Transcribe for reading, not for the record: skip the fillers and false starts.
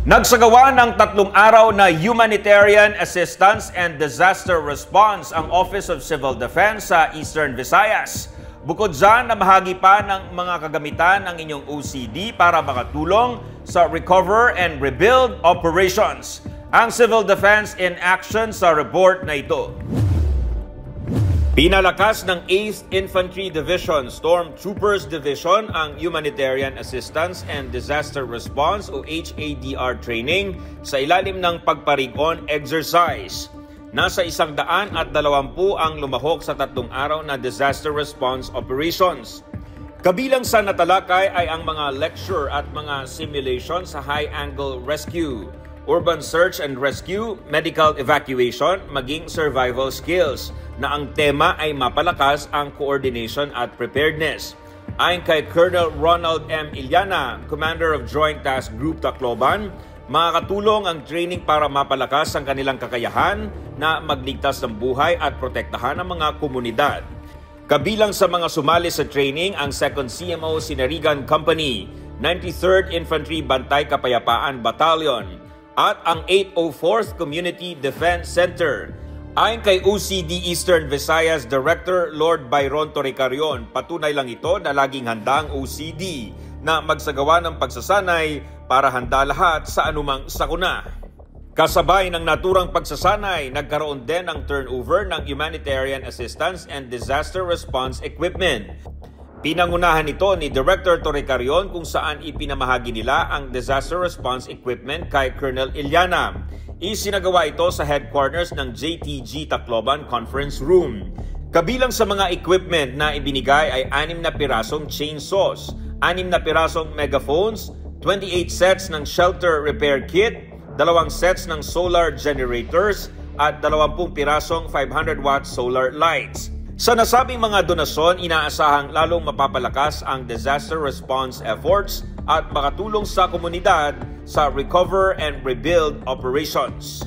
Nagsagawa ng 3 araw na humanitarian assistance and disaster response ang Office of Civil Defense sa Eastern Visayas. Bukod dyan, namahagi pa ng mga kagamitan ng inyong OCD para makatulong sa recover and rebuild operations. Ang Civil Defense in action sa report na ito. Pinalakas ng 8th Infantry Division Stormtroopers Division ang Humanitarian Assistance and Disaster Response o HADR training sa ilalim ng pagparigon exercise. Nasa 120 ang lumahok sa 3 araw na disaster response operations. Kabilang sa natalakay ay ang mga lecture at mga simulation sa high-angle rescue, urban search and rescue, medical evacuation, maging survival skills, na ang tema ay mapalakas ang coordination at preparedness. Ayon kay Colonel Ronald M. Iliana, Commander of Joint Task Group Tacloban, makakatulong ang training para mapalakas ang kanilang kakayahan na magligtas ng buhay at protektahan ang mga komunidad. Kabilang sa mga sumali sa training ang 2nd CMO Sinarigan Company, 93rd Infantry Bantay Kapayapaan Battalion, at ang 804th Community Defense Center. Ayon kay OCD Eastern Visayas Director Lord Byron Torrecarion, patunay lang ito na laging handa ang OCD na magsagawa ng pagsasanay para handa lahat sa anumang sakuna. Kasabay ng naturang pagsasanay, nagkaroon din ng turnover ng humanitarian assistance and disaster response equipment. Pinangunahan ito ni Director Torrecarion kung saan ipinamahagi nila ang disaster response equipment kay Colonel Iliana. Isinagawa ito sa headquarters ng JTG Tacloban Conference Room. Kabilang sa mga equipment na ibinigay ay 6 na pirasong chainsaws, 6 na pirasong megaphones, 28 sets ng shelter repair kit, 2 sets ng solar generators, at 20 pirasong 500-watt solar lights. Sa nasabing mga donasyon, inaasahang lalong mapapalakas ang disaster response efforts at makatulong sa komunidad sa recover and rebuild operations.